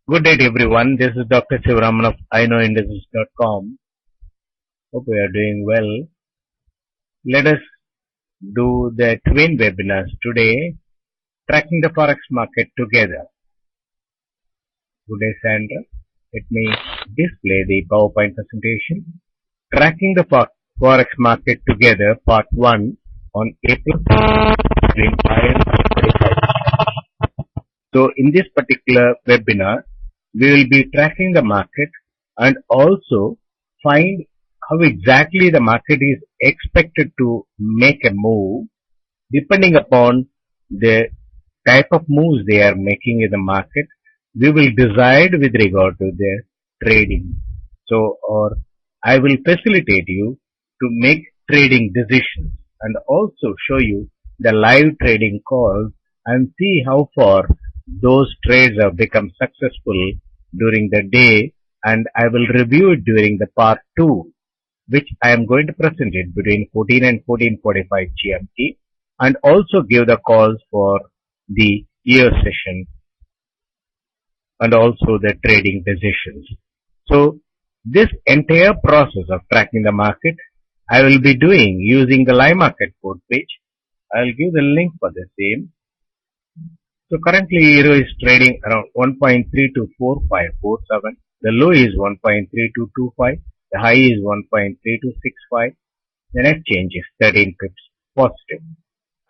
Good day, everyone. This is Dr. Sivaraman of iknowindices.com. Hope we are doing well. Let us do the twin webinars today, tracking the forex market together. Good day, Sandra. Let me display the PowerPoint presentation. Tracking the forex market together, part 1 on April between 5 and 45. So in this particular webinar, we will be tracking the market and also find how exactly the market is expected to make a move depending upon the type of moves they are making in the market. We will decide with regard to their trading. Or I will facilitate you to make trading decisions and also show you the live trading calls and see how far those trades have become successful during the day, and I will review it during the part 2, which I am going to present it between 14 and 14:45 GMT, and also give the calls for the year session and also the trading decisions. So this entire process of tracking the market I will be doing using the live market code page. I will give the link for the same. So currently Euro is trading around 1.324547. The low is 1.3225. The high is 1.3265. The net change is 13 pips positive.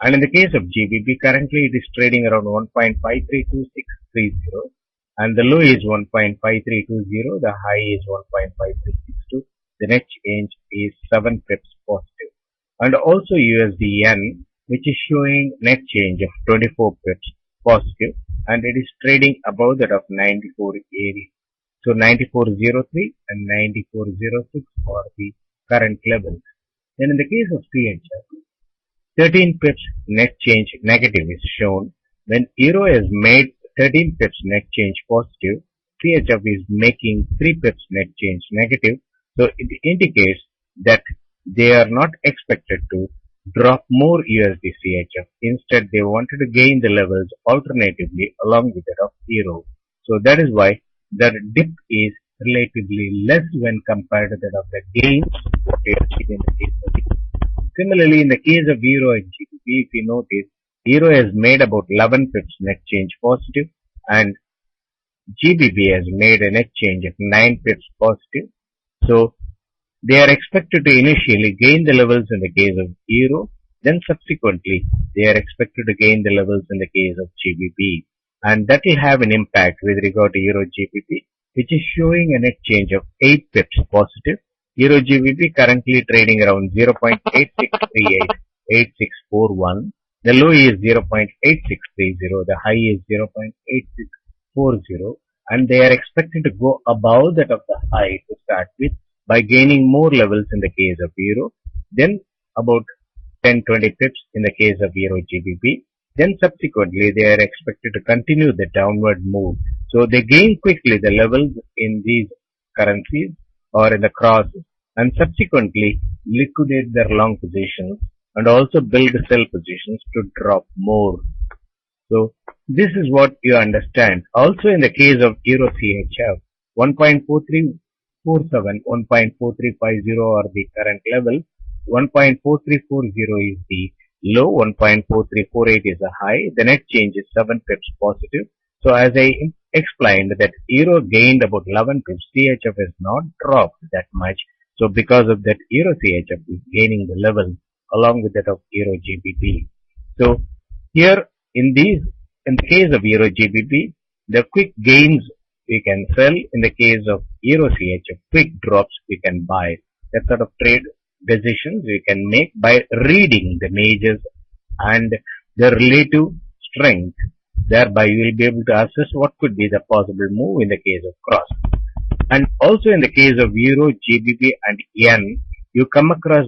And in the case of GBP, currently it is trading around 1.532630. And the low is 1.5320. The high is 1.5362. The net change is 7 pips positive. And also USD Yen, which is showing net change of 24 pips positive, and it is trading above that of 94 area. So 9403 and 9406 are the current levels. Then in the case of CHF, 13 pips net change negative is shown. When Euro has made 13 pips net change positive, CHF is making 3 pips net change negative. So it indicates that they are not expected to drop more USD CHF. Instead, they wanted to gain the levels alternatively along with that of Euro. So that is why the dip is relatively less when compared to that of the gains what we have seen in the case of Euro. Similarly, in the case of Euro and GBP, if you notice, Euro has made about 11 pips net change positive and GBP has made a net change of 9 pips positive. So they are expected to initially gain the levels in the case of Euro, then subsequently they are expected to gain the levels in the case of GBP. And that will have an impact with regard to Euro GBP, which is showing a net change of 8 pips positive. Euro GBP currently trading around 0.86388641. The low is 0.8630, the high is 0.8640, and they are expected to go above that of the high to start with, by gaining more levels in the case of Euro, then about 10-20 pips in the case of Euro GBP. Then subsequently they are expected to continue the downward move. So they gain quickly the levels in these currencies or in the crosses and subsequently liquidate their long positions and also build sell positions to drop more. So this is what you understand. Also in the case of Euro CHF, 1.4347, 1.4350 are the current level. 1.4340 is the low. 1.4348 is the high. The net change is 7 pips positive. So as I explained that Euro gained about 11 pips, CHF has not dropped that much. So because of that, Euro CHF is gaining the level along with that of Euro GBP. So here in the case of Euro GBP, the quick gains we can sell. In the case of Euro CHF, quick drops we can buy. That sort of trade decisions we can make by reading the majors and the relative strength. Thereby you will be able to assess what could be the possible move in the case of cross. And also in the case of Euro, GBP and Yen, you come across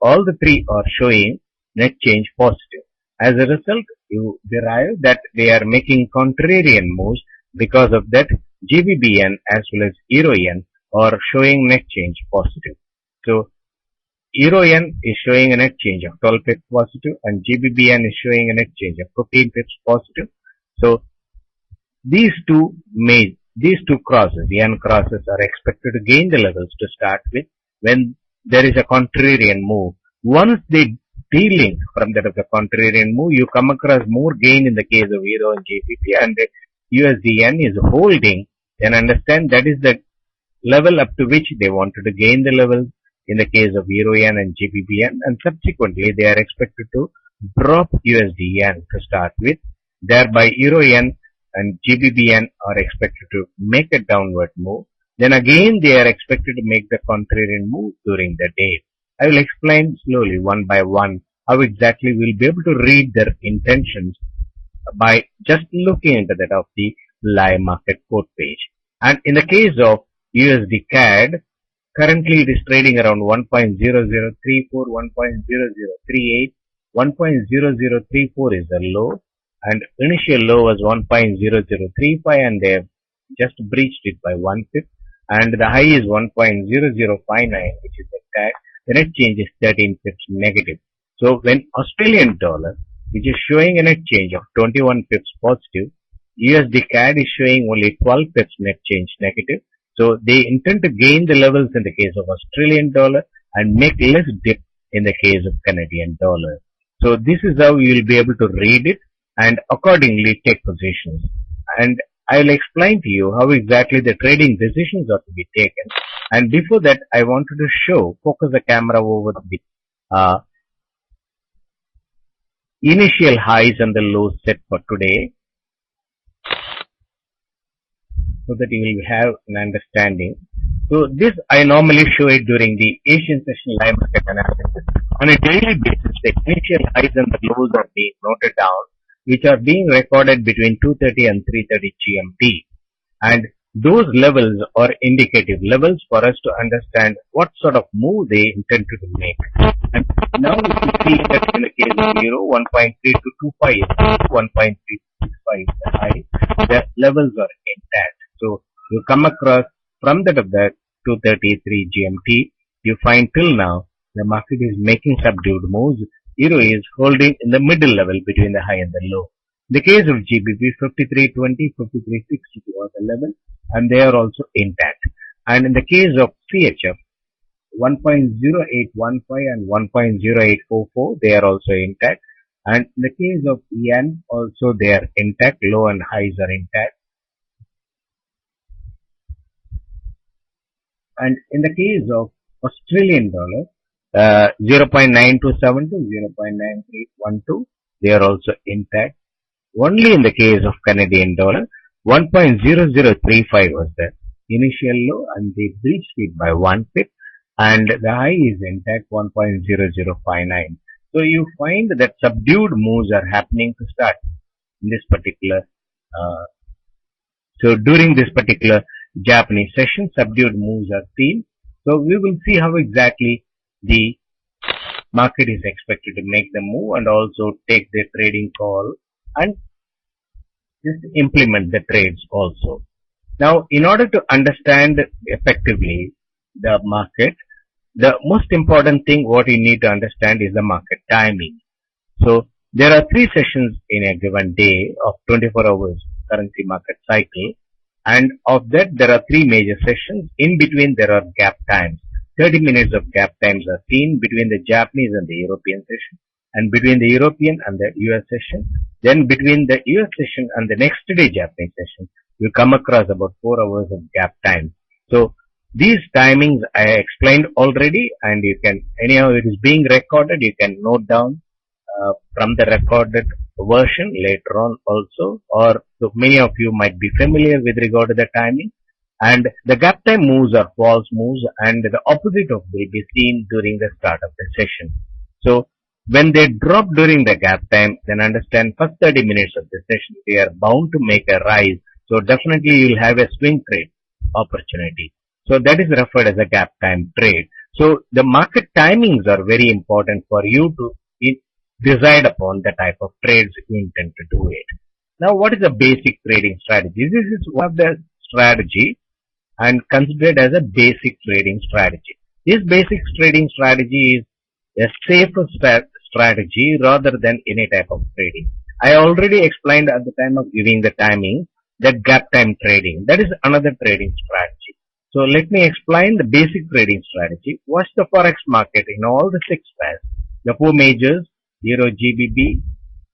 all the three are showing net change positive. As a result, you derive that they are making contrarian moves. Because of that, GBP Yen as well as Euro Yen are showing net change positive. So Euro Yen is showing a net change of 12 pips positive and GBP Yen is showing a net change of 15 pips positive. So these two crosses, N crosses, are expected to gain the levels to start with when there is a contrarian move. Once they delink from that of the contrarian move, you come across more gain in the case of Euro and GBP, and the USD is holding, then understand that is the level up to which they wanted to gain the levels in the case of Euro Yen and GBP Yen, and subsequently they are expected to drop USD Yen to start with. Thereby Euro Yen and GBP Yen are expected to make a downward move. Then again they are expected to make the contrarian move during the day. I will explain slowly one by one how exactly we will be able to read their intentions by just looking into that of the live market quote page. And in the case of USD CAD, currently it is trading around 1.0034, 1.0038, 1.0034 is the low, and initial low was 1.0035, and they have just breached it by 1 pip, and the high is 1.0059, which is the CAD. The net change is 13 pips negative. So when Australian dollar, which is showing a net change of 21 pips positive, USD CAD is showing only 12 pips net change negative. So they intend to gain the levels in the case of Australian dollar and make less dip in the case of Canadian dollar. So this is how you will be able to read it and accordingly take positions. And I will explain to you how exactly the trading decisions are to be taken. And before that, I wanted to focus the camera over the initial highs and the lows set for today, so that you will have an understanding. So this I normally show it during the Asian session live market analysis. On a daily basis, the initial highs and the lows are being noted down, which are being recorded between 2:30 and 3:30 GMT. And those levels are indicative levels for us to understand what sort of move they intend to make. And now if you see that in the case of Euro, 1.3225 is 1.365 is the high. The levels are intact. So you come across from that of that 2:33 GMT, you find till now the market is making subdued moves. Euro is holding in the middle level between the high and the low. In the case of GBP, 53.20, 53.62 are the level, and they are also intact. And in the case of CHF, 1.0815 and 1.0844, they are also intact. And in the case of Yen, also they are intact, low and highs are intact. And in the case of Australian dollar, 0.927 to 0.9312, they are also intact. Only in the case of Canadian dollar, 1.0035 was the initial low, and they breached it by 1 pip, and the high is intact, 1.0059. So you find that subdued moves are happening to start in this particular. So during this particular Japanese session, subdued moves are seen. So we will see how exactly the market is expected to make the move and also take the trading call and just implement the trades also. Now, in order to understand effectively the market, the most important thing what you need to understand is the market timing. So there are 3 sessions in a given day of 24 hours currency market cycle, and of that there are 3 major sessions. In between there are gap times. 30 minutes of gap times are seen between the Japanese and the European session, and between the European and the US session. Then between the US session and the next day Japanese session, you come across about 4 hours of gap time. So these timings I explained already, and you can, anyhow it is being recorded, you can note down from the recorded version later on also, or so many of you might be familiar with regard to the timing. And the gap time moves are false moves, and the opposite of will be seen during the start of the session. So when they drop during the gap time, then understand first 30 minutes of the session they are bound to make a rise. So definitely you will have a swing trade opportunity. So that is referred as a gap time trade. So the market timings are very important for you to decide upon the type of trades you intend to do it. Now what is the basic trading strategy? This is one of the strategy and considered as a basic trading strategy. This basic trading strategy is a safer strategy rather than any type of trading. I already explained at the time of giving the timing that gap time trading. That is another trading strategy. So let me explain the basic trading strategy. Watch the forex market in all the 6 pairs, the 4 majors, Euro, GBP,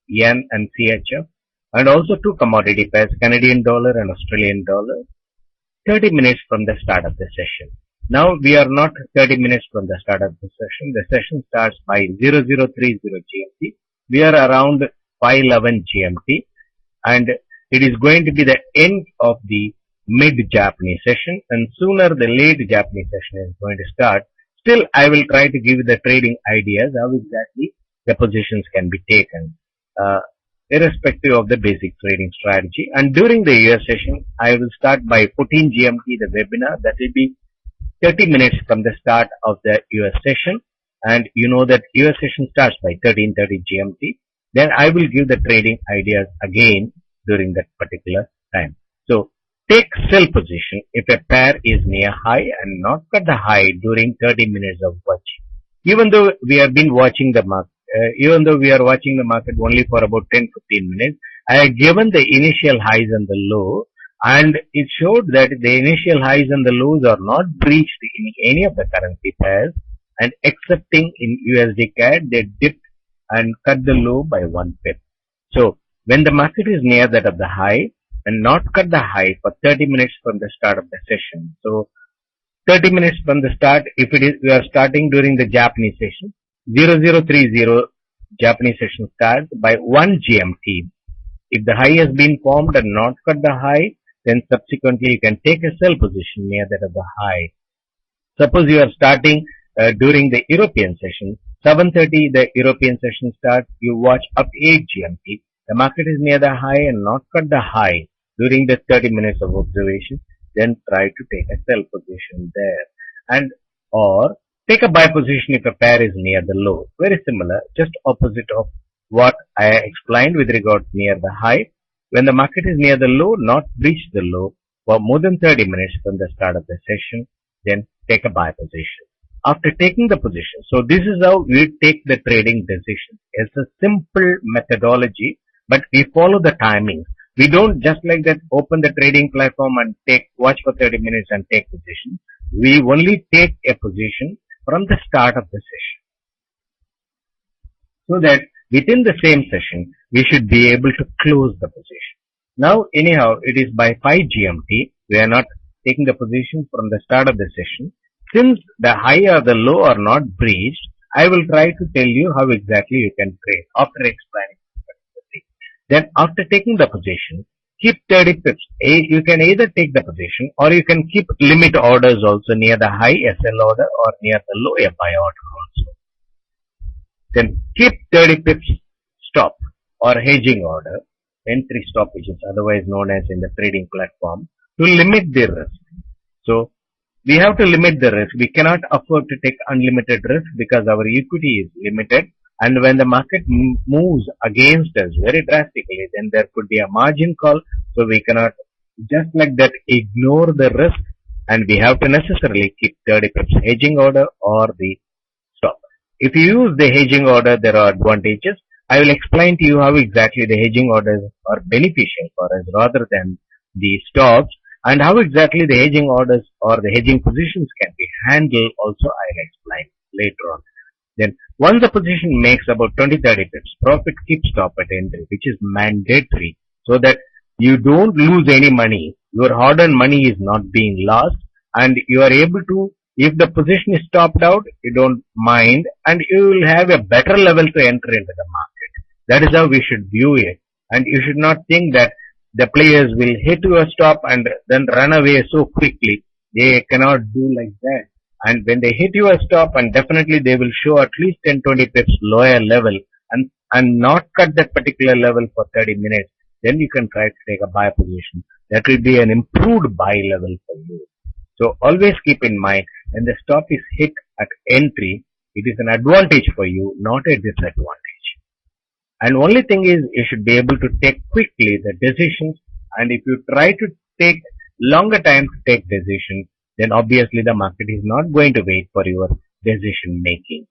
Yen and CHF, and also 2 commodity pairs, Canadian dollar and Australian dollar, 30 minutes from the start of the session. Now we are not 30 minutes from the start of the session. The session starts by 0030 GMT. We are around 511 GMT, and it is going to be the end of the mid-Japanese session, and sooner the late Japanese session is going to start. Still, I will try to give you the trading ideas, how exactly the positions can be taken, irrespective of the basic trading strategy. And during the US session, I will start by 14 GMT, the webinar. That will be 30 minutes from the start of the US session. And you know that US session starts by 13:30 GMT. Then I will give the trading ideas again during that particular time. So, take sell position if a pair is near high and not cut the high during 30 minutes of watching. Even though we have been watching the market, only for about 10-15 minutes, I have given the initial highs and the low, and it showed that the initial highs and the lows are not breached in any of the currency pairs, and excepting in USD CAD, they dipped and cut the low by 1 pip. So, when the market is near that of the high and not cut the high for 30 minutes from the start of the session. So, 30 minutes from the start, if it is, we are starting during the Japanese session, 0030 Japanese session starts by 1 GMT. If the high has been formed and not cut the high, then subsequently you can take a sell position near that of the high. Suppose you are starting during the European session, 7:30 the European session starts, you watch up 8 GMT. The market is near the high and not cut the high during the 30 minutes of observation, then try to take a sell position there. And or take a buy position if a pair is near the low. Very similar, just opposite of what I explained with regard near the high. When the market is near the low, not breach the low for more than 30 minutes from the start of the session, then take a buy position. After taking the position, so this is how we take the trading decision. It's a simple methodology, but we follow the timings. We don't just like that open the trading platform and watch for 30 minutes and take position. We only take a position from the start of the session. So that within the same session, we should be able to close the position. Now, anyhow, it is by 5 GMT. We are not taking the position from the start of the session. Since the high or the low are not breached, I will try to tell you how exactly you can trade after explaining the thing. Then after taking the position, keep 30 pips. You can either take the position or you can keep limit orders also near the high SL order or near the low buy order also. Then keep 30 pips stop or hedging order, entry stop, which is otherwise known as in the trading platform, to limit the risk. So, we have to limit the risk. We cannot afford to take unlimited risk because our equity is limited. And when the market moves against us very drastically, then there could be a margin call. So we cannot just like that ignore the risk, and we have to necessarily keep 30 pips hedging order or the stop. If you use the hedging order, there are advantages. I will explain to you how exactly the hedging orders are beneficial for us rather than the stops, and how exactly the hedging orders or the hedging positions can be handled also I will explain later on. Then once the position makes about 20-30 pips, profit keep stop at entry, which is mandatory, so that you don't lose any money. Your hard-earned money is not being lost, and you are able to, if the position is stopped out, you don't mind, and you will have a better level to enter into the market. That is how we should view it. And you should not think that the players will hit your stop and then run away so quickly. They cannot do like that. And when they hit your stop, and definitely they will show at least 10-20 pips lower level and not cut that particular level for 30 minutes, then you can try to take a buy position. That will be an improved buy level for you. So always keep in mind, when the stop is hit at entry, it is an advantage for you, not a disadvantage. And only thing is, you should be able to take quickly the decisions, and if you try to take longer time to take decisions, then obviously the market is not going to wait for your decision making.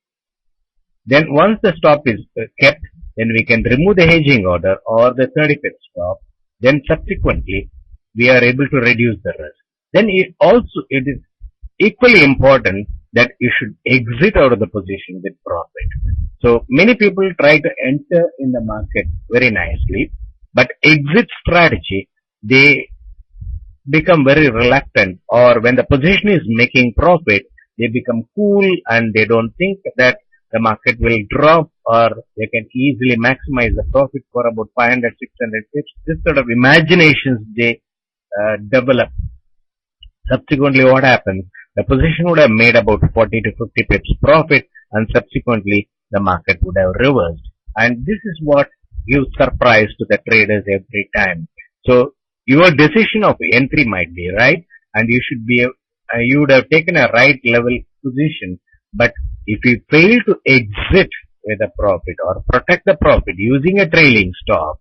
Then once the stop is kept, then we can remove the hedging order or the 30 pip stop. Then subsequently, we are able to reduce the risk. Then it is equally important that you should exit out of the position with profit. So many people try to enter in the market very nicely, but exit strategy, they become very reluctant, or when the position is making profit, they become cool and they don't think that the market will drop, or they can easily maximize the profit for about 500, 600 pips. This sort of imaginations they develop. Subsequently, what happens? The position would have made about 40 to 50 pips profit, and subsequently the market would have reversed. And this is what gives surprise to the traders every time. So your decision of entry might be right, and you would have taken a right level position. But if you fail to exit with a profit or protect the profit using a trailing stop,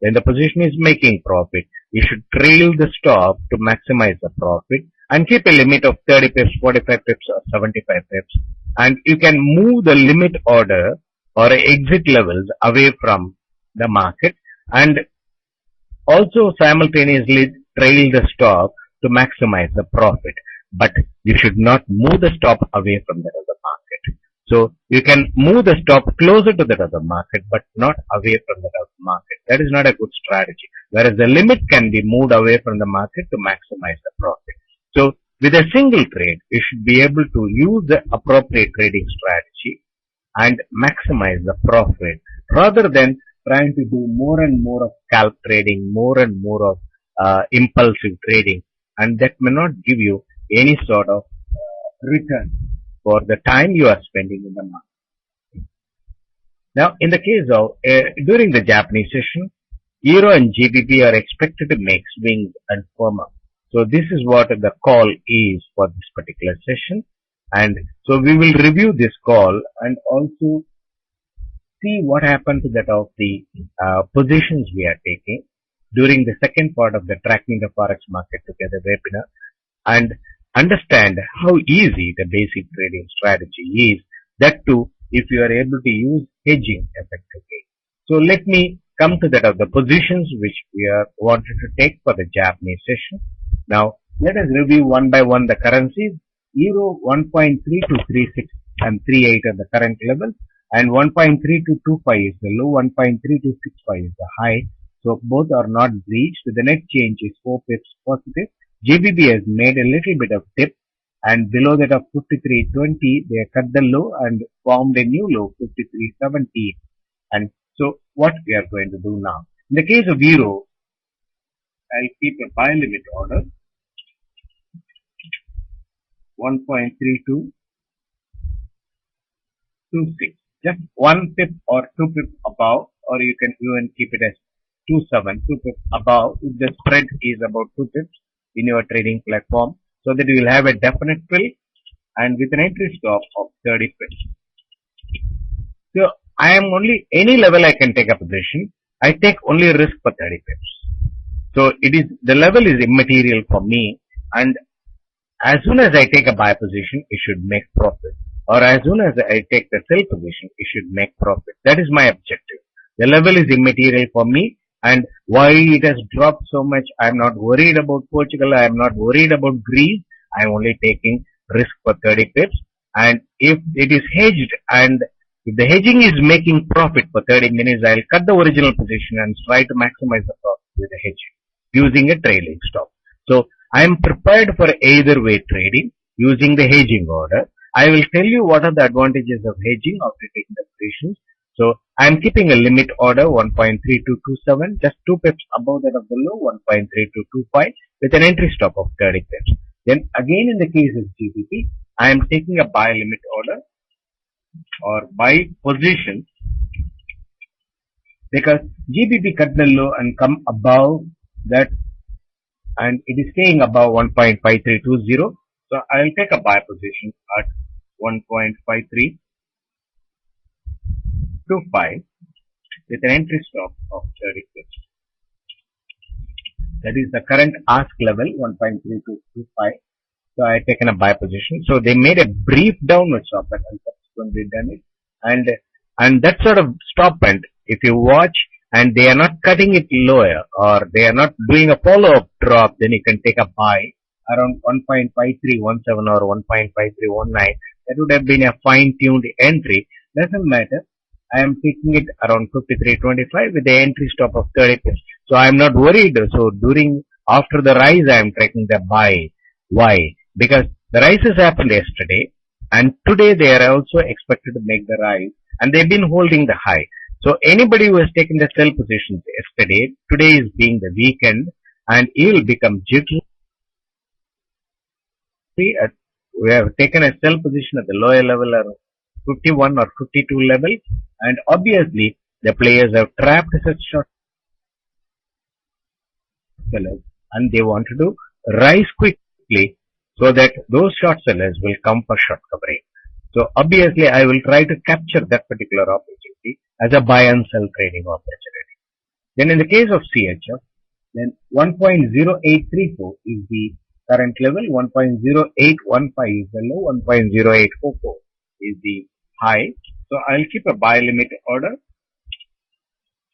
when the position is making profit, you should trail the stop to maximize the profit and keep a limit of 30 pips, 45 pips or 75 pips. And you can move the limit order or exit levels away from the market, and also simultaneously trail the stop to maximize the profit. But you should not move the stop away from that other market. So you can move the stop closer to that other market, but not away from that other market. That is not a good strategy. Whereas the limit can be moved away from the market to maximize the profit. So with a single trade, you should be able to use the appropriate trading strategy and maximize the profit, rather than trying to do more and more of scalp trading, more and more of impulsive trading, and that may not give you any sort of return for the time you are spending in the market. Now, in the case of, during the Japanese session, Euro and GBP are expected to make swings and firm up. So this is what the call is for this particular session. And so we will review this call and also see what happened to that of the positions we are taking during the second part of the Tracking the Forex Market Together webinar, and understand how easy the basic trading strategy is, that too if you are able to use hedging effectively. So let me come to that of the positions which we are wanted to take for the Japanese session. Now let us review one by one the currencies. Euro 1.3236 and 38 are the current level, and 1.3225 is the low, 1.3265 is the high. So both are not breached. The net change is 4 pips positive. GBP has made a little bit of dip, and below that of 53.20 they cut the low and formed a new low, 53.70. And so what we are going to do now? In the case of Euro, I'll keep a buy limit order 1.3226, just 1 pip or 2 pips above, or you can even keep it as 2 pips above if the spread is about 2 pips in your trading platform, so that you will have a definite fill and with an entry stop of 30 pips. So I am only, any level I can take a position, I take only risk for 30 pips. So the level is immaterial for me, and as soon as I take a buy position, it should make profit. Or as soon as I take the sell position, it should make profit. That is my objective. The level is immaterial for me, and why it has dropped so much, I am not worried about Portugal, I am not worried about Greece, I am only taking risk for 30 pips. And if it is hedged, and if the hedging is making profit for 30 minutes, I will cut the original position and try to maximize the profit with the hedging using a trailing stop. So I am prepared for either way trading using the hedging order. I will tell you what are the advantages of hedging after taking the positions. So I am keeping a limit order 1.3227, just 2 pips above that of the low, 1.3225 with an entry stop of 30 pips. Then again in the case of GBP, I am taking a buy limit order or buy position, because GBP cut the low and come above that, and it is staying above 1.5320. So I will take a buy position at 1.5325 with an entry stop of 30 pips. That is the current ask level, 1.3225. So I have taken a buy position. So they made a brief downward stop and subsequently done it. And that sort of stop, and if you watch and they are not cutting it lower or they are not doing a follow-up drop, then you can take a buy around 1.5317 or 1.5319. That would have been a fine-tuned entry. Doesn't matter. I am taking it around 53.25 with the entry stop of 30 pips. So I am not worried. So after the rise, I am taking the buy. Why? Because the rises happened yesterday and today they are also expected to make the rise and they've been holding the high. So anybody who has taken the sell positions yesterday, today is being the weekend and he will become jittery. We have taken a sell position at the lower level of 51 or 52 level, and obviously the players have trapped such short sellers and they wanted to rise quickly so that those short sellers will come for short covering. So obviously I will try to capture that particular opportunity as a buy and sell trading opportunity. Then in the case of CHF, then 1.0834 is the current level, 1.0815 is the low, 1.0844 is the high. So I'll keep a buy limit order.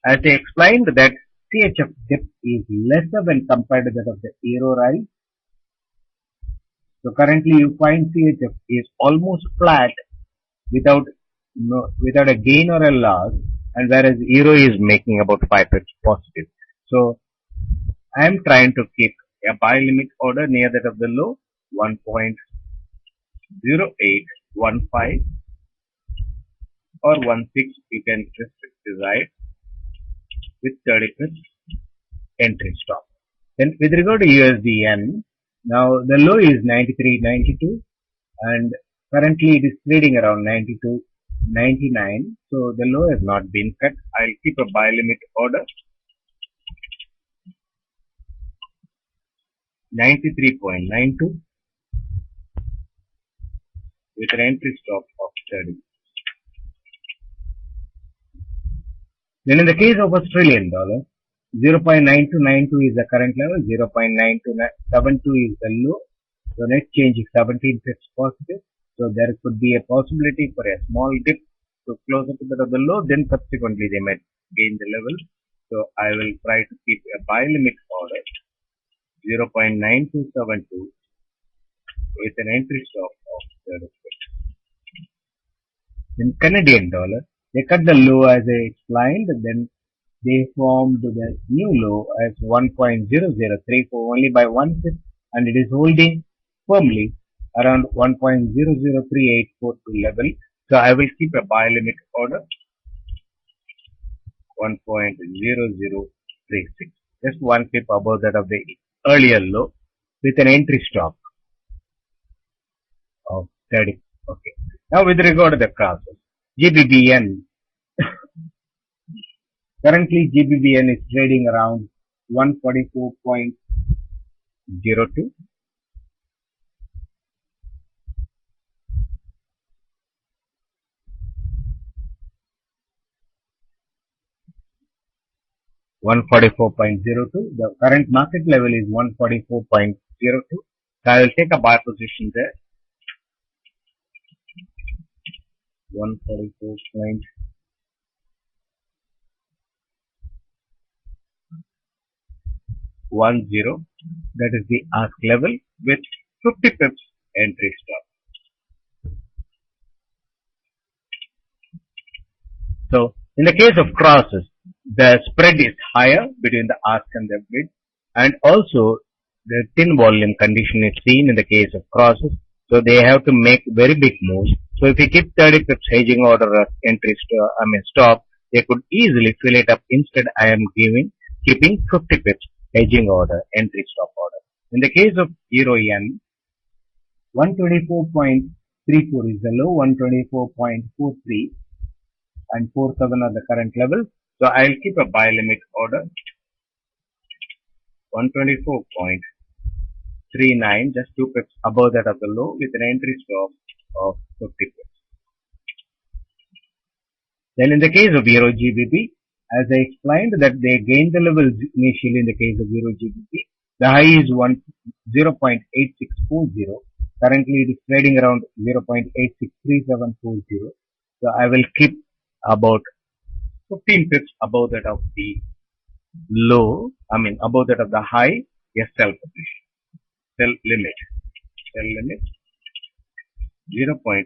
As I explained that CHF dip is lesser when compared to that of the euro rise. So currently you find CHF is almost flat without a gain or a loss, and whereas euro is making about 5 pips positive. So I am trying to keep a buy limit order near that of the low, 1.0815 or 16 you can just decide with 30 pips entry stop. Then with regard to USD yen, now the low is 93.92 and currently it is trading around 92.99. So the low has not been cut. I'll keep a buy limit order 93.92 with an entry stop of 30. Then in the case of Australian dollar, 0.9292 is the current level, 0.9272 is the low. So net change is 17 pips positive. So there could be a possibility for a small dip to closer to the low, then subsequently they might gain the level. So I will try to keep a buy limit order 0.9272 with an entry stop of 30 pips. In Canadian dollar, they cut the low as I explained, then they formed the new low as 1.0034 only by 1 pip, and it is holding firmly around 1.003842 level. So I will keep a buy limit order 1.0036, just 1 pip above that of the earlier low with an entry stop of 30. Okay. Now with regard to the crosses, GBBN. Currently GBBN is trading around 144.02. The current market level is 144.02. So I will take a buy position there. 144.02. That is the ask level with 50 pips entry stop. So in the case of crosses, the spread is higher between the ask and the bid, and also the thin volume condition is seen in the case of crosses. So they have to make very big moves. So if you keep 30 pips hedging order as entry stop, they could easily fill it up. Instead, I am keeping 50 pips hedging order, entry stop order. In the case of Euro Yen, 124.34 is the low, 124.43 and 47 are the current levels. So I will keep a buy limit order 124.39, just 2 pips above that of the low with an entry stop of 50 pips. Then in the case of Euro GBP, as I explained that they gained the levels initially in the case of Euro GBP. The high is 0.8640. Currently it is trading around 0.863740. So I will keep about 15 pips above that of the above that of the high, a sell position. Sell limit. Sell limit 0.86.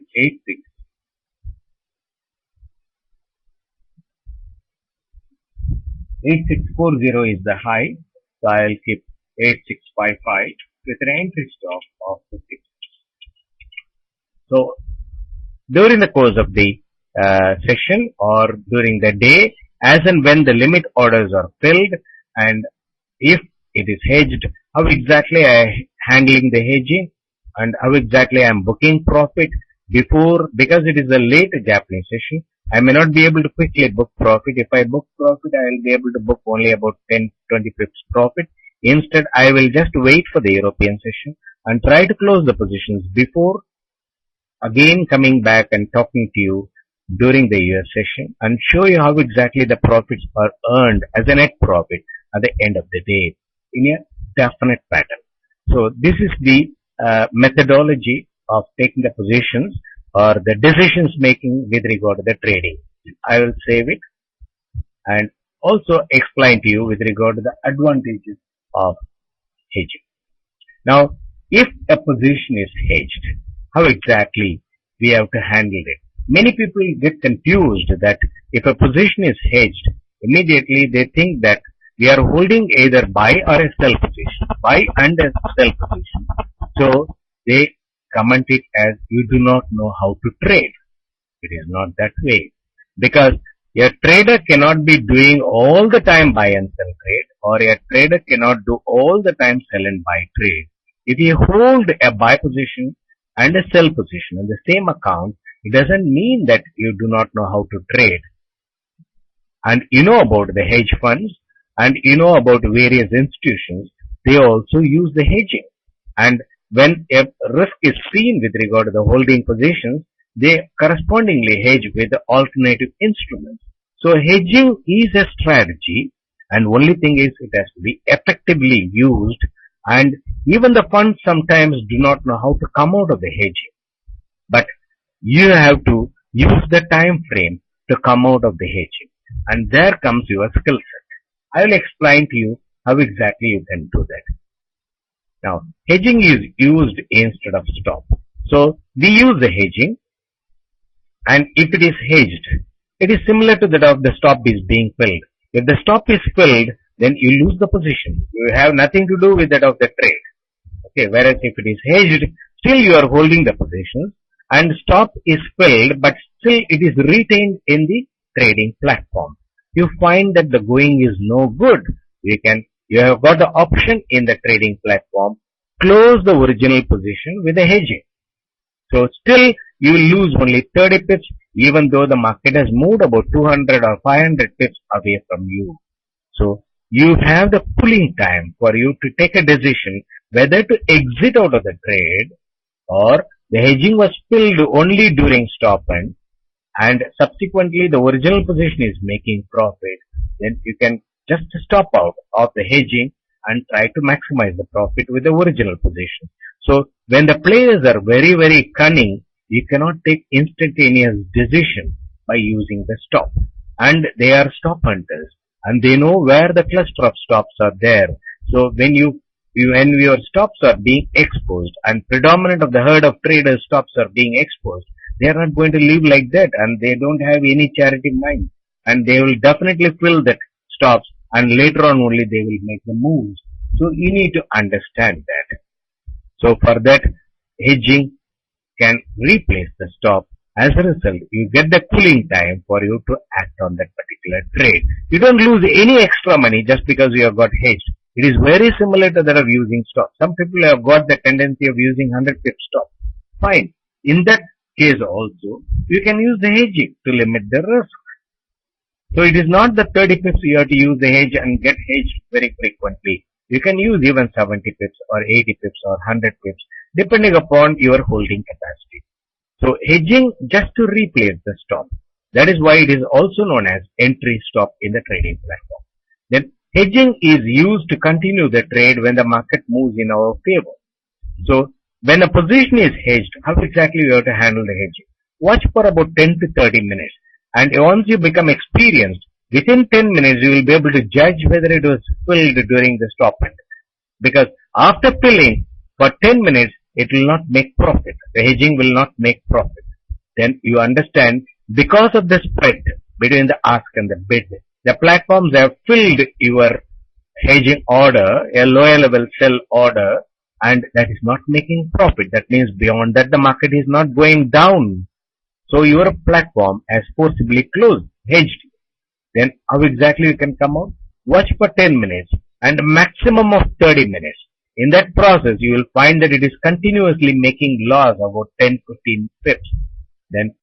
8640 is the high, so I'll keep 8655 with an entry stop of 50. So during the course of the session or during the day, as and when the limit orders are filled, and if it is hedged, how exactly I am handling the hedging and how exactly I am booking profit before, because it is a late Japanese session, I may not be able to quickly book profit. If I book profit, I will be able to book only about 10-20 pips profit. Instead, I will just wait for the European session and try to close the positions before again coming back and talking to you during the US session and show you how exactly the profits are earned as a net profit at the end of the day in a definite pattern. So this is the methodology of taking the positions or the decisions making with regard to the trading. I will save it and also explain to you with regard to the advantages of hedging. Now, if a position is hedged, how exactly we have to handle it? Many people get confused that if a position is hedged, immediately they think that we are holding either buy or a sell position, buy and a sell position. So they comment it as you do not know how to trade. It is not that way, because a trader cannot be doing all the time buy and sell trade, or a trader cannot do all the time sell and buy trade. If you hold a buy position and a sell position in the same account, it doesn't mean that you do not know how to trade. And you know about the hedge funds and you know about various institutions, they also use the hedging. And when a risk is seen with regard to the holding positions, they correspondingly hedge with the alternative instruments. So hedging is a strategy, and only thing is it has to be effectively used, and even the funds sometimes do not know how to come out of the hedging. But you have to use the time frame to come out of the hedging, and there comes your skill set. I will explain to you how exactly you can do that. Now, hedging is used instead of stop. So we use the hedging, and if it is hedged, it is similar to that of the stop is being filled. If the stop is filled, then you lose the position. You have nothing to do with that of the trade. Okay, whereas if it is hedged, still you are holding the positions, and stop is filled, but still it is retained in the trading platform. You find that the going is no good. You have got the option in the trading platform, close the original position with the hedging. So still you will lose only 30 pips, even though the market has moved about 200 or 500 pips away from you. So you have the pulling time for you to take a decision whether to exit out of the trade, or the hedging was filled only during stop end, and subsequently the original position is making profit. Then you can just stop out of the hedging and try to maximize the profit with the original position. So when the players are very, very cunning, you cannot take instantaneous decision by using the stop. And they are stop hunters, and they know where the cluster of stops are there. So when your stops are being exposed, and predominant of the herd of traders stops are being exposed, they are not going to live like that, and they don't have any charity mind, and they will definitely fill that stops, and later on only they will make the moves. So you need to understand that. So for that, hedging can replace the stop. As a result, you get the cooling time for you to act on that particular trade. You don't lose any extra money just because you have got hedged. It is very similar to that of using stop. Some people have got the tendency of using 100 pip stop. Fine. In that case also, you can use the hedging to limit the risk. So it is not the 30 pips you have to use the hedge and get hedged very frequently. You can use even 70 pips or 80 pips or 100 pips depending upon your holding capacity. So hedging just to replace the stop. That is why it is also known as entry stop in the trading platform. Then hedging is used to continue the trade when the market moves in our favor. So when a position is hedged, how exactly you have to handle the hedging? Watch for about 10 to 30 minutes. And once you become experienced, Within 10 minutes, you will be able to judge whether it was filled during the stop end. Because after filling for 10 minutes, it will not make profit. The hedging will not make profit. Then you understand, because of the spread between the ask and the bid, the platforms have filled your hedging order, a lower level sell order, and that is not making profit. That means beyond that the market is not going down. So your platform has forcibly closed, hedged. Then how exactly you can come out? Watch for 10 minutes and a maximum of 30 minutes. In that process, you will find that it is continuously making loss about 10-15 pips. Then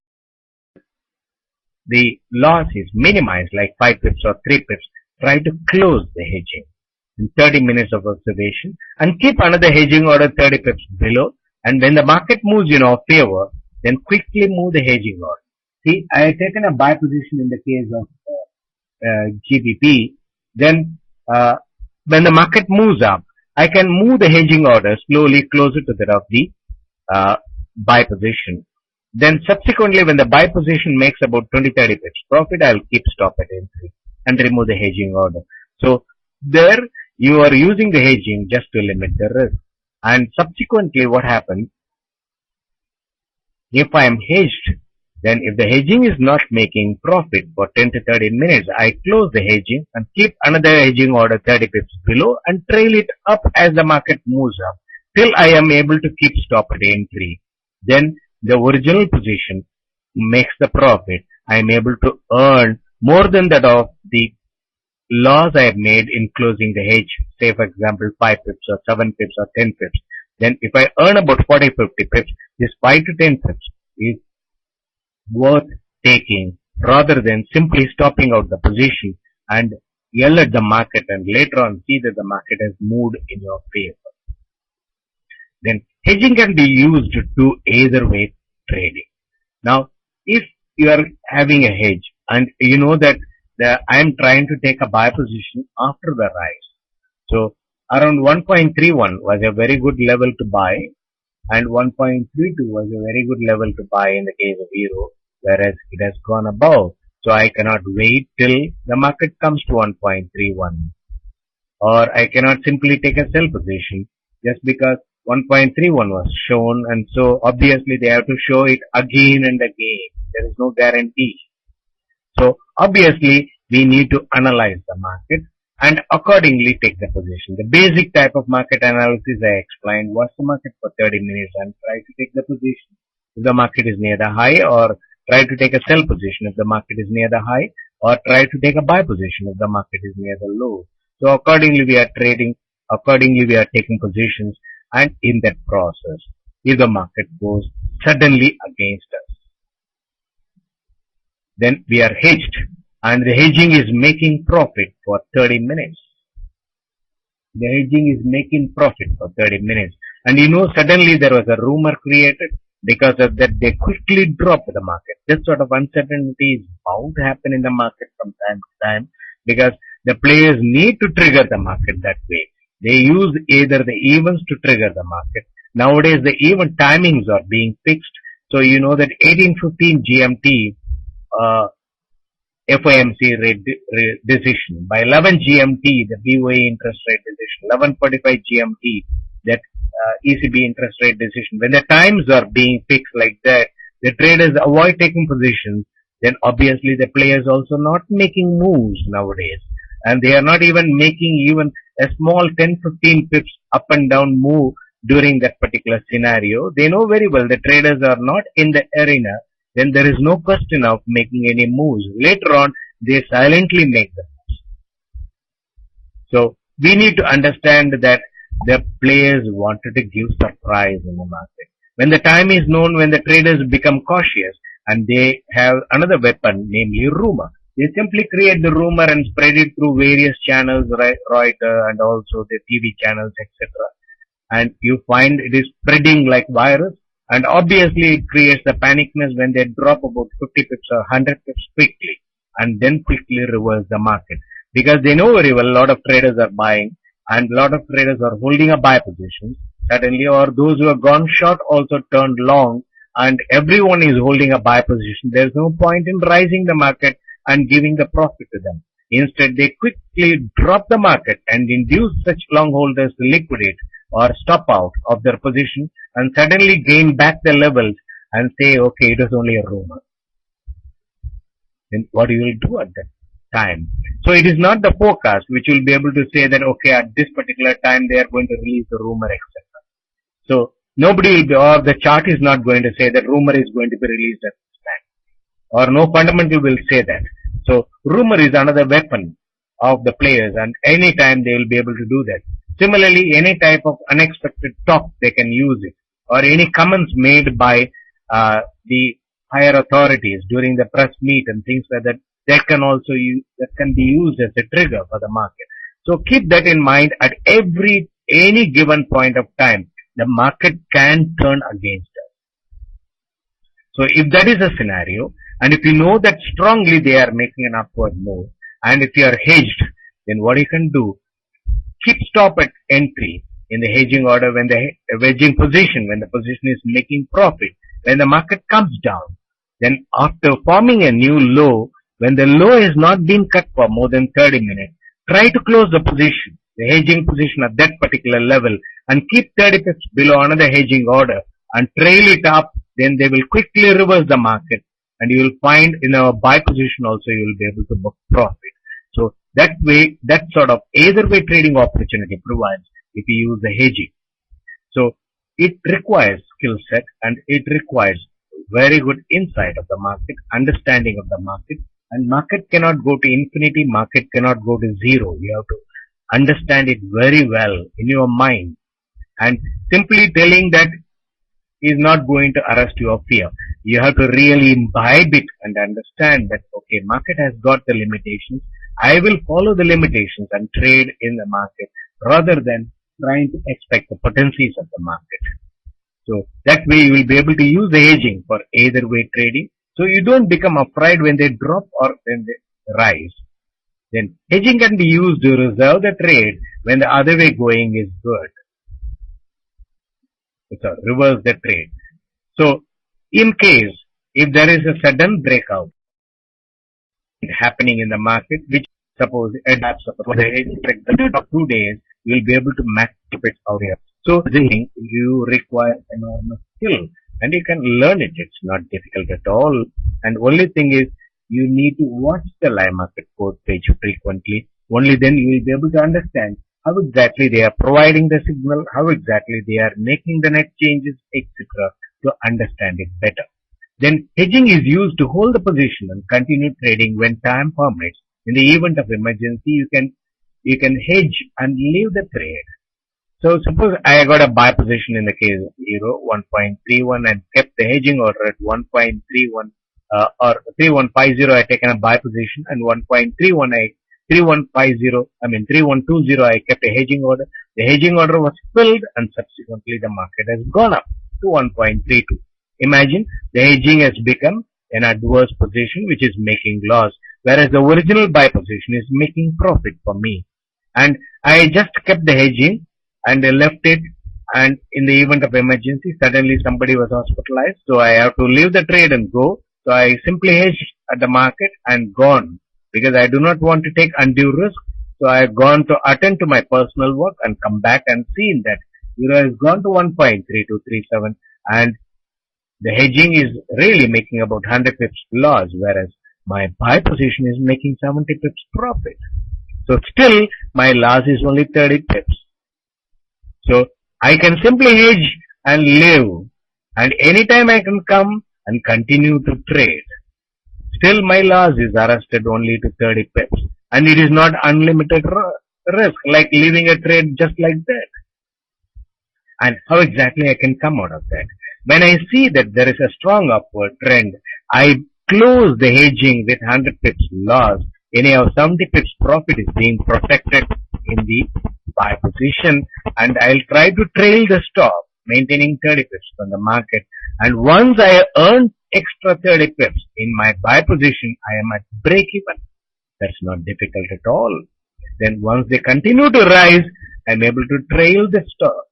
the loss is minimized like 5 pips or 3 pips. Try to close the hedging in 30 minutes of observation and keep another hedging order 30 pips below. And when the market moves in our favor, then quickly move the hedging order. See, I have taken a buy position in the case of GBP. Then when the market moves up, I can move the hedging order slowly closer to that of the buy position. Then subsequently, when the buy position makes about 20-30 pips profit, I'll keep stop at entry and remove the hedging order. So there you are using the hedging just to limit the risk. And subsequently, what happens if I am hedged? Then if the hedging is not making profit for 10 to 30 minutes, I close the hedging and keep another hedging order 30 pips below and trail it up as the market moves up till I am able to keep stop at entry. Then the original position makes the profit. I am able to earn more than that of the loss I have made in closing the hedge, say for example 5 pips or 7 pips or 10 pips. Then if I earn about 40-50 pips, this 5 to 10 pips is worth taking rather than simply stopping out the position and yell at the market and later on see that the market has moved in your favor. Then hedging can be used to do either way trading. Now, if you are having a hedge and you know that I am trying to take a buy position after the rise. So around 1.31 was a very good level to buy and 1.32 was a very good level to buy in the case of euro, whereas it has gone above. So I cannot wait till the market comes to 1.31. Or I cannot simply take a sell position just because 1.31 was shown, and so obviously they have to show it again and again. There is no guarantee. So obviously we need to analyze the market and accordingly take the position. The basic type of market analysis I explained, watch the market for 30 minutes and try to take the position if the market is near the high, or try to take a sell position if the market is near the high, or try to take a buy position if the market is near the low. So accordingly we are trading, accordingly we are taking positions, and in that process, if the market goes suddenly against us, then we are hedged and the hedging is making profit for 30 minutes. The hedging is making profit for 30 minutes. And you know, suddenly there was a rumor created. Because of that, they quickly drop the market. This sort of uncertainty is bound to happen in the market from time to time because the players need to trigger the market that way. They use either the events to trigger the market. Nowadays, the event timings are being fixed. So you know that 18:15 GMT, FOMC rate decision. By 11 GMT, the BOE interest rate decision. 11:45 GMT, that ECB interest rate decision. When the times are being fixed like that, the traders avoid taking positions. Then obviously the players also not making moves nowadays. And they are not even making even a small 10-15 pips up and down move during that particular scenario. They know very well the traders are not in the arena. Then there is no question of making any moves. Later on, they silently make the moves. So we need to understand that the players wanted to give surprise in the market. When the time is known, when the traders become cautious and they have another weapon, namely rumor. They simply create the rumor and spread it through various channels, Reuters and also the TV channels, etc. And you find it is spreading like virus. And obviously it creates the panicness when they drop about 50 pips or 100 pips quickly and then quickly reverse the market. Because they know very well a lot of traders are buying and a lot of traders are holding a buy position suddenly, or those who have gone short also turned long and everyone is holding a buy position. There is no point in rising the market and giving the profit to them. Instead, they quickly drop the market and induce such long holders to liquidate or stop out of their position and suddenly gain back the levels and say, okay, it was only a rumor. Then what you will do at that time? So it is not the forecast which will be able to say that, okay, at this particular time they are going to release the rumor, etc. So nobody will be, or the chart is not going to say that rumor is going to be released at this time. Or no fundamental will say that. So rumor is another weapon of the players, and any time they will be able to do that. Similarly, any type of unexpected talk they can use it, or any comments made by the higher authorities during the press meet and things like that, that can be used as a trigger for the market. So keep that in mind. At any given point of time, the market can turn against us. So if that is a scenario, and if you know that strongly they are making an upward move, and if you are hedged, then what you can do, keep stop at entry in the hedging order when the hedging position, when the position is making profit. When the market comes down, then after forming a new low, when the low has not been cut for more than 30 minutes, try to close the position, the hedging position at that particular level, and keep 30 pips below another hedging order and trail it up. Then they will quickly reverse the market, and you will find in our buy position also you will be able to book profit. So that way, that sort of either way trading opportunity provides if you use the hedging. So it requires skill set, and it requires very good insight of the market, understanding of the market, and market cannot go to infinity, market cannot go to zero. You have to understand it very well in your mind, and simply telling that is not going to arrest your fear. You have to really imbibe it and understand that, okay, market has got the limitations. I will follow the limitations and trade in the market rather than trying to expect the potencies of the market. So that way you will be able to use the hedging for either way trading. So you don't become afraid when they drop or when they rise. Then hedging can be used to reserve the trade when the other way going is good. So reverse the trade. So in case if there is a sudden breakout happening in the market, which suppose adapts for the hedging of 2 days, you will be able to match it out here. So you require enormous skill, and you can learn it. It's not difficult at all. And only thing is you need to watch the live market code page frequently. Only then you will be able to understand how exactly they are providing the signal, how exactly they are making the net changes, etc. to understand it better. Then hedging is used to hold the position and continue trading when time permits. In the event of emergency, you can hedge and leave the trade. So suppose I got a buy position in the case of euro 1.31 and kept the hedging order at 1.31 or 3150. I taken a buy position, and 3120 I kept a hedging order. The hedging order was filled, and subsequently the market has gone up to 1.32. Imagine the hedging has become an adverse position which is making loss, whereas the original buy position is making profit for me. And I just kept the hedging and left it, and in the event of emergency, suddenly somebody was hospitalized, so I have to leave the trade and go. So I simply hedged at the market and gone, because I do not want to take undue risk. So I have gone to attend to my personal work and come back and seen that euro has gone to 1.3237, and the hedging is really making about 100 pips loss, whereas my buy position is making 70 pips profit. So still my loss is only 30 pips. So I can simply hedge and live, and anytime I can come and continue to trade. Still my loss is arrested only to 30 pips, and it is not unlimited risk like leaving a trade just like that. And how exactly I can come out of that? When I see that there is a strong upward trend, I close the hedging with 100 pips loss. Anyhow, 70 pips profit is being protected in the buy position, and I'll try to trail the stop, maintaining 30 pips from the market. And once I earn extra 30 pips in my buy position, I am at break even. That's not difficult at all. Then once they continue to rise, I'm able to trail the stop,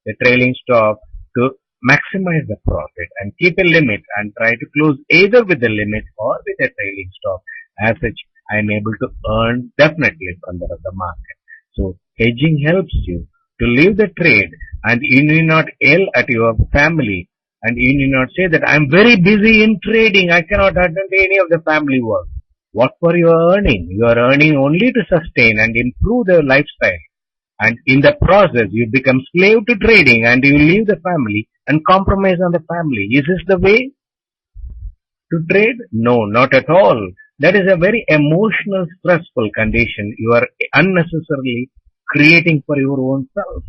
the trailing stop, to maximize the profit and keep a limit and try to close either with the limit or with a trailing stop. As such, I am able to earn definitely from the market. So hedging helps you to leave the trade, and you need not yell at your family, and you need not say that I am very busy in trading, I cannot attend any of the family work. What for you are earning? You are earning only to sustain and improve the lifestyle. And in the process, you become slave to trading and you leave the family and compromise on the family. Is this the way to trade? No, not at all. That is a very emotional, stressful condition you are unnecessarily creating for your own self.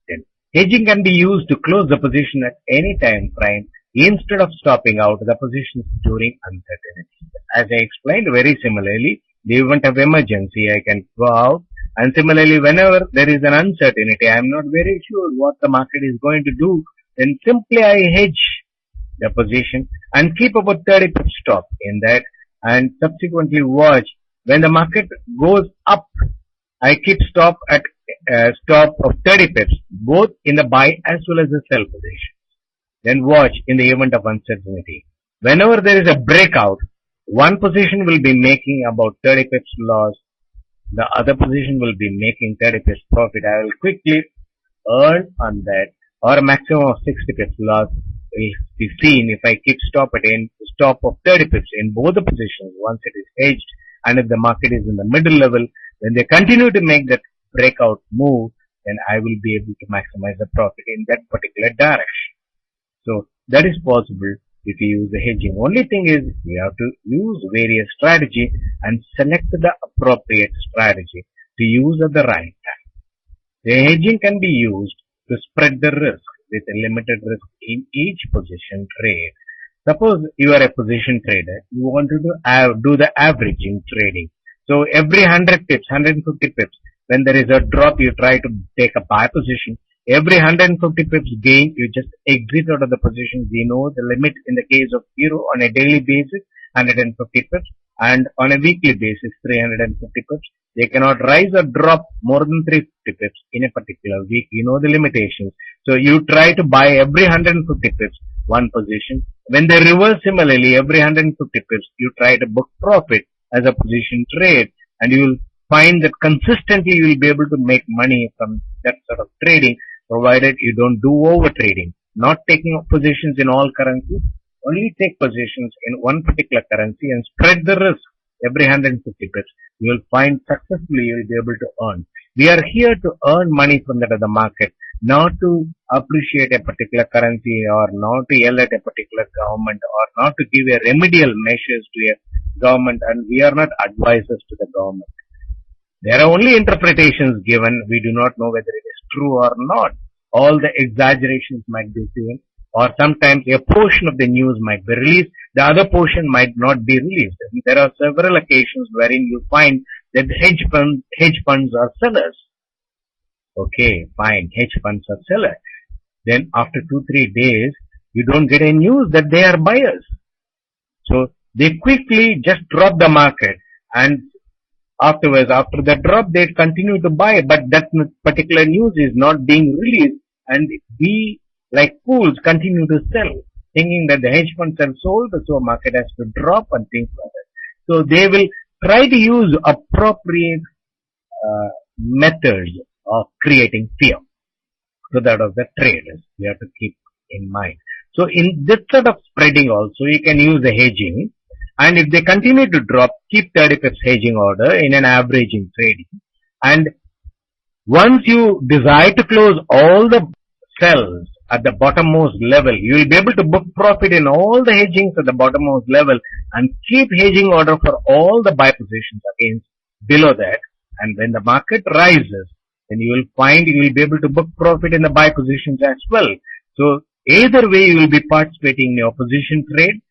Then, hedging can be used to close the position at any time frame instead of stopping out the positions during uncertainty. As I explained very similarly, the event of emergency, I can go out, and similarly whenever there is an uncertainty, I am not very sure what the market is going to do, then simply I hedge the position and keep about 30 pips stop in that, and subsequently watch when the market goes up, I keep stop at stop of 30 pips both in the buy as well as the sell position. Then watch in the event of uncertainty. Whenever there is a breakout, one position will be making about 30 pips loss, the other position will be making 30 pips profit. I will quickly earn on that, or a maximum of 60 pips loss will be seen if I keep stop at a stop of 30 pips in both the positions once it is hedged, and if the market is in the middle level, when they continue to make that breakout move, then I will be able to maximize the profit in that particular direction. So that is possible if you use the hedging. Only thing is you have to use various strategy and select the appropriate strategy to use at the right time. The hedging can be used to spread the risk with a limited risk in each position trade. Suppose you are a position trader, you want to do the averaging trading. So every 100 pips, 150 pips, when there is a drop, you try to take a buy position. Every 150 pips gain, you just exit out of the position. We know the limit in the case of euro on a daily basis, 150 pips, and on a weekly basis, 350 pips. They cannot rise or drop more than 350 pips in a particular week. You know the limitations. So you try to buy every 150 pips, one position. When they reverse similarly, every 150 pips, you try to book profit as a position trade, and you will find that consistently you will be able to make money from that sort of trading, provided you don't do over trading. Not taking positions in all currencies, only take positions in one particular currency and spread the risk every 150 pips. You will find successfully you will be able to earn. We are here to earn money from that of the market, not to appreciate a particular currency or not to yell at a particular government or not to give a remedial measures to a government, and we are not advisors to the government. There are only interpretations given. We do not know whether it is true or not. All the exaggerations might be seen, or sometimes a portion of the news might be released, the other portion might not be released. And there are several occasions wherein you find that hedge funds are sellers. Okay, fine, hedge funds are sellers. Then after 2-3 days, you don't get any news that they are buyers. So they quickly just drop the market, and afterwards, after the drop, they continue to buy, but that particular news is not being released, and we, like fools, continue to sell, thinking that the hedge funds have sold, so market has to drop and things like that. So they will try to use appropriate methods of creating fear. So that of the traders, we have to keep in mind. So in this sort of spreading also, you can use the hedging. And if they continue to drop, keep 30 pips hedging order in an averaging trading. And once you decide to close all the sells at the bottommost level, you will be able to book profit in all the hedgings at the bottommost level and keep hedging order for all the buy positions against below that. And when the market rises, then you will find you will be able to book profit in the buy positions as well. So either way, you will be participating in your position trade.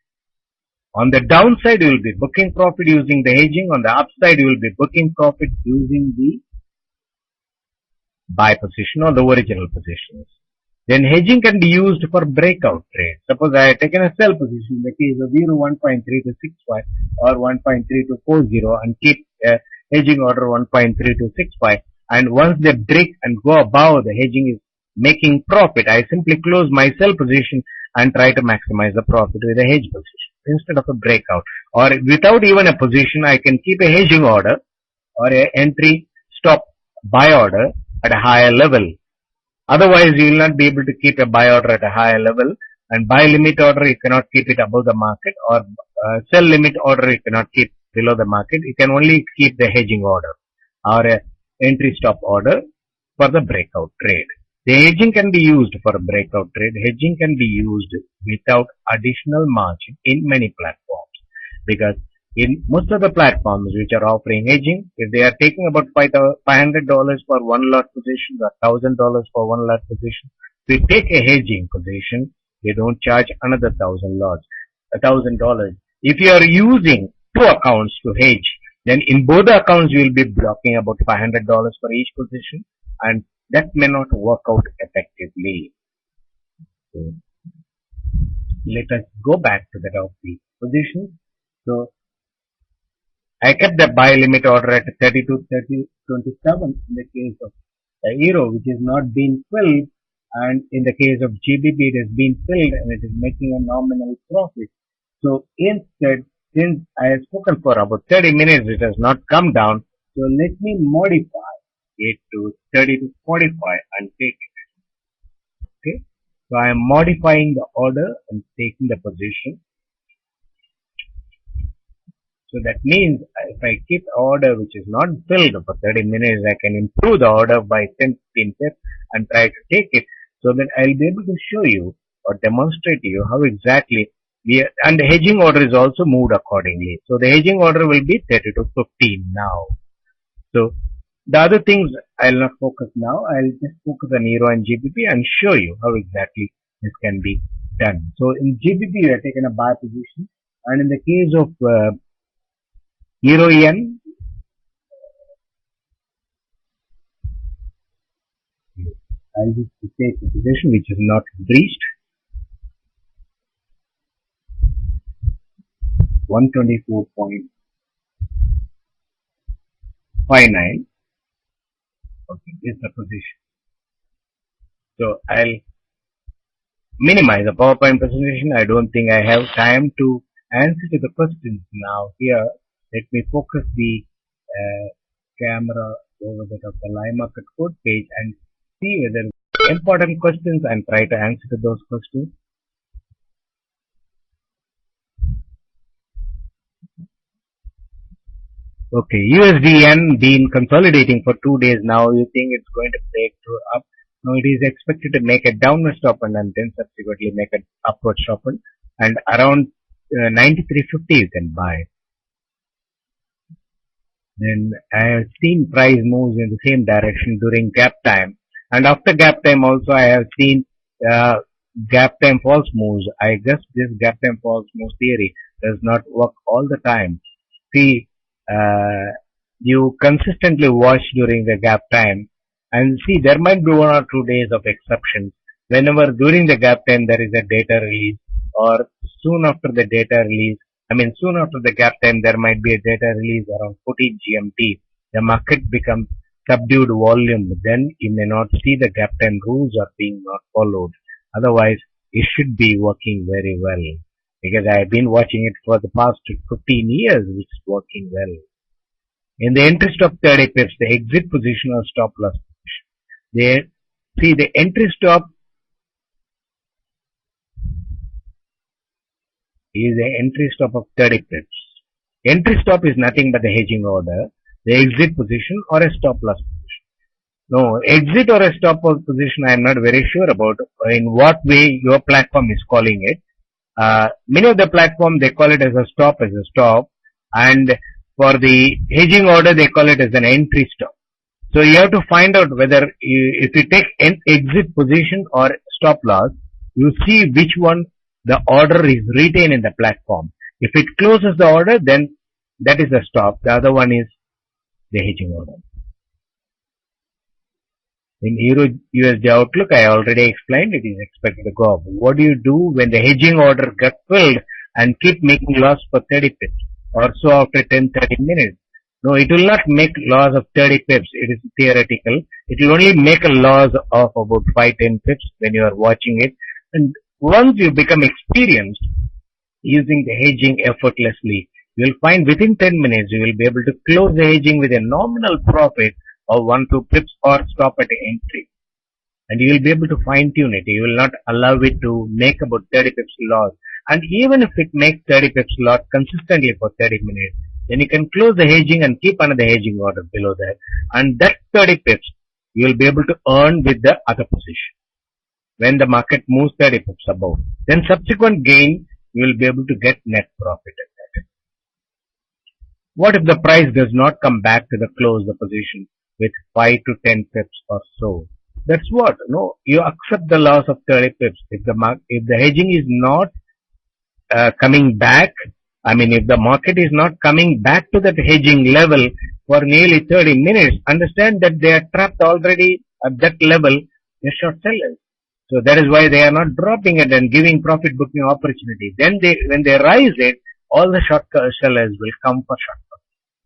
On the downside, you will be booking profit using the hedging. On the upside, you will be booking profit using the buy position or the original positions. Then hedging can be used for breakout trades. Suppose I have taken a sell position in the case of 1.3265 or 1.3240 and keep hedging order 1.3265. And once they break and go above, the hedging is making profit. I simply close my sell position and try to maximize the profit with a hedge position. instead of a breakout. Or without even a position, I can keep a hedging order or a entry stop buy order at a higher level. Otherwise, you will not be able to keep a buy order at a higher level, and buy limit order you cannot keep it above the market, or sell limit order you cannot keep below the market. You can only keep the hedging order or a entry stop order for the breakout trade. The hedging can be used for a breakout trade. Hedging can be used without additional margin in many platforms, because in most of the platforms which are offering hedging, if they are taking about $500 for one lot position or $1,000 for one lot position, if you take a hedging position, they don't charge another $1,000. If you are using two accounts to hedge, then in both the accounts you will be blocking about $500 for each position, and that may not work out effectively. So, let us go back to that of the position. So, I kept the buy limit order at 32.27 in the case of the euro, which is not being filled, and in the case of GBP it has been filled and it is making a nominal profit. So instead, since I have spoken for about 30 minutes, it has not come down, so let me modify it to 30 to 45 and take it. Okay, so I am modifying the order and taking the position. So that means if I keep the order which is not filled for 30 minutes, I can improve the order by 10-15 pips and try to take it, so that I will be able to show you or demonstrate to you how exactly and the hedging order is also moved accordingly. So the hedging order will be 30 to 15 now. So the other things I will not focus now. I will just focus on euro and GBP and show you how exactly this can be done. So in GBP we have taken a buy position, and in the case of euro yen, I'll just take a position which is not breached. 124.59. Okay, this is the position. So I'll minimize the PowerPoint presentation. I don't think I have time to answer to the questions now. Here, let me focus the camera over the top of the live market code page and see whether important questions and try to answer to those questions. Okay, USD been consolidating for 2 days now. You think it's going to break through up? No, it is expected to make a downward stop and then subsequently make an upward stop, and around 93.50 you can buy. Then I have seen price moves in the same direction during gap time, and after gap time also I have seen gap time false moves. I guess this gap time false moves theory does not work all the time. See, you consistently watch during the gap time and see there might be 1 or 2 days of exceptions. Whenever during the gap time there is a data release, or soon after the data release, soon after the gap time there might be a data release around 14 GMT, the market becomes subdued volume, then you may not see the gap time rules are being not followed. Otherwise, it should be working very well, because I have been watching it for the past 15 years, which is working well. In the entry stop 30 pips, the exit position or stop loss position. See the entry stop is the entry stop of 30 pips. Entry stop is nothing but the hedging order, the exit position or a stop loss position. No, exit or a stop loss position I am not very sure about in what way your platform is calling it. Many of the platform they call it as a stop, and for the hedging order they call it as an entry stop. So you have to find out whether if you take an exit position or stop loss, you see which one the order is retained in the platform. If it closes the order, then that is a stop. The other one is the hedging order. In Euro USD outlook, I already explained it is expected to go up. What do you do when the hedging order gets filled and keep making loss for 30 pips or so after 10-30 minutes? No, it will not make loss of 30 pips. It is theoretical. It will only make a loss of about 5-10 pips when you are watching it. And once you become experienced, using the hedging effortlessly. You will find within 10 minutes you will be able to close the hedging with a nominal profit of 1-2 pips or stop at entry. And you will be able to fine tune it. You will not allow it to make about 30 pips loss. And even if it makes 30 pips loss consistently for 30 minutes, then you can close the hedging and keep another hedging order below that. And that 30 pips you will be able to earn with the other position when the market moves 30 pips above. Then subsequent gain you will be able to get net profit at that. What if the price does not come back to the close the position with 5 to 10 pips or so? That's what, no, you accept the loss of 30 pips. If the hedging is not coming back, if the market is not coming back to that hedging level for nearly 30 minutes, understand that they are trapped already at that level, they're short sellers. So that is why they are not dropping it and giving profit booking opportunity. Then when they rise it, all the short sellers will come for short.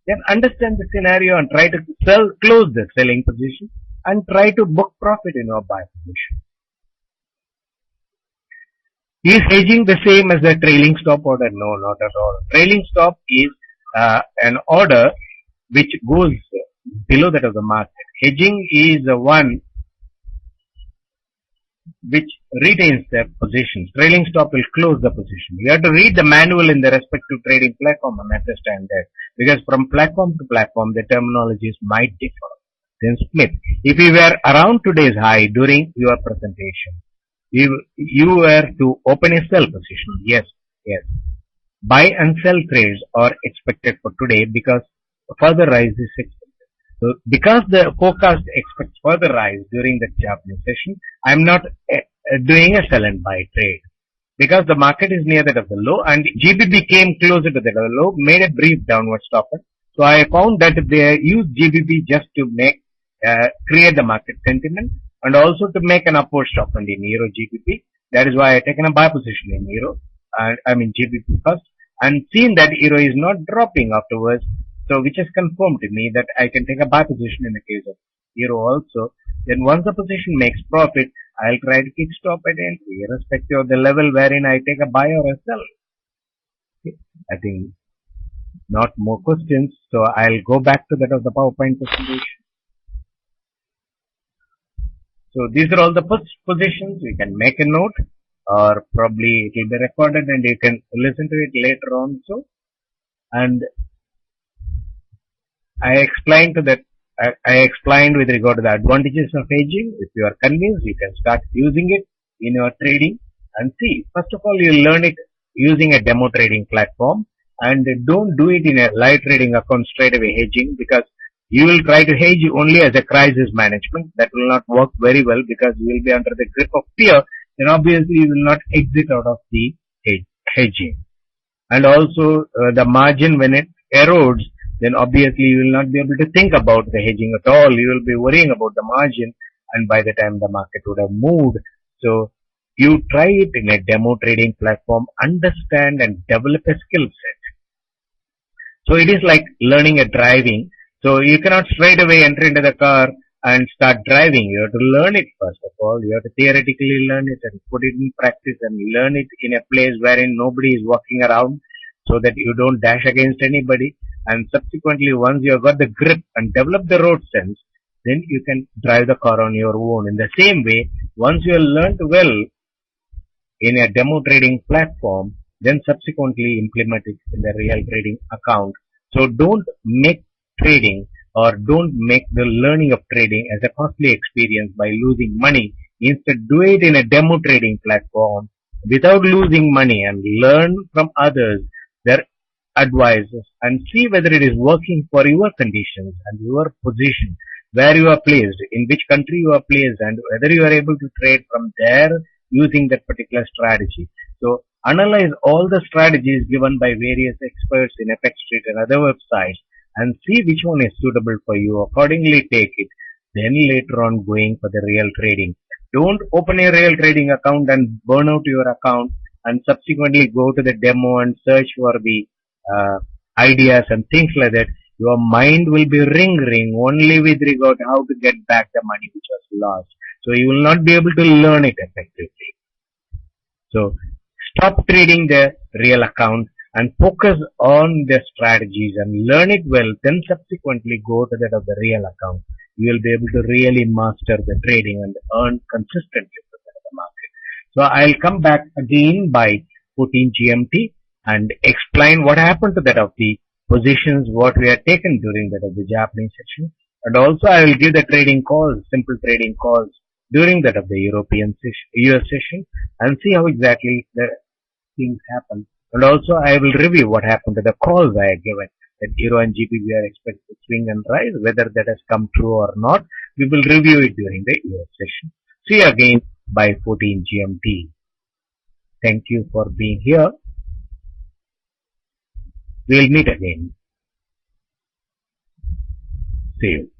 Then understand the scenario and try to close the selling position and try to book profit in your buy position. Is hedging the same as the trailing stop order? No, not at all. Trailing stop is an order which goes below that of the market. Hedging is the one which retains the positions. Trailing stop will close the position. You have to read the manual in the respective trading platform and understand that. Because from platform to platform, the terminologies might differ. Then Smith, if you were around today's high during your presentation, you were to open a sell position. Yes. Buy and sell trades are expected for today because further rise is expected. So because the forecast expects further rise during the Japanese session, I am not doing a sell and buy trade. Because the market is near that of the low and GBP came closer to that of the low, made a brief downward stopper. So I found that they used GBP just to create the market sentiment and also to make an upward stopper in Euro GBP. That is why I taken a buy position in Euro, GBP first, and seen that Euro is not dropping afterwards. So which has confirmed to me that I can take a buy position in the case of Euro also. Then once the position makes profit, I'll try to kick stop at entry, irrespective of the level wherein I take a buy or a sell. Okay. I think not more questions, so I'll go back to that of the PowerPoint presentation. So these are all the positions. You can make a note, or probably it will be recorded and you can listen to it later on. So, and I explained with regard to the advantages of hedging. If you are convinced, you can start using it in your trading and see. First of all, you learn it using a demo trading platform, and don't do it in a live trading account straight away hedging, because you will try to hedge only as a crisis management. That will not work very well because you will be under the grip of fear. Then obviously you will not exit out of the hedging. And also the margin, when it erodes, then obviously you will not be able to think about the hedging at all. You will be worrying about the margin, and by the time the market would have moved. So you try it in a demo trading platform, understand and develop a skill set. So it is like learning a driving. So you cannot straight away enter into the car and start driving. You have to learn it first of all. You have to theoretically learn it and put it in practice and learn it in a place wherein nobody is walking around, so that you don't dash against anybody. And subsequently, once you have got the grip and develop the road sense, then you can drive the car on your own. In the same way, once you have learned well in a demo trading platform, then subsequently implement it in the real trading account. So don't make trading or don't make the learning of trading as a costly experience by losing money. Instead, do it in a demo trading platform without losing money and learn from others their advices and see whether it is working for your conditions and your position, where you are placed, in which country you are placed, and whether you are able to trade from there using that particular strategy. So analyze all the strategies given by various experts in FX Street and other websites and see which one is suitable for you. Accordingly take it. Then later on going for the real trading. Don't open a real trading account and burn out your account and subsequently go to the demo and search for the ideas and things like that. Your mind will be ring only with regard to how to get back the money which was lost. So you will not be able to learn it effectively. So Stop trading the real account and focus on the strategies and learn it well. Then subsequently go to that of the real account. You will be able to really master the trading and earn consistently from the market. So I'll come back again by 14 GMT and explain what happened to that of the positions, what we had taken during that of the Japanese session. And also I will give the trading calls, simple trading calls during that of the European session, US session, and see how exactly the things happen. And also I will review what happened to the calls I had given that Euro and GBP are expected to swing and rise, whether that has come true or not. We will review it during the US session. See you again by 14 GMT. Thank you for being here. We will meet again. See you.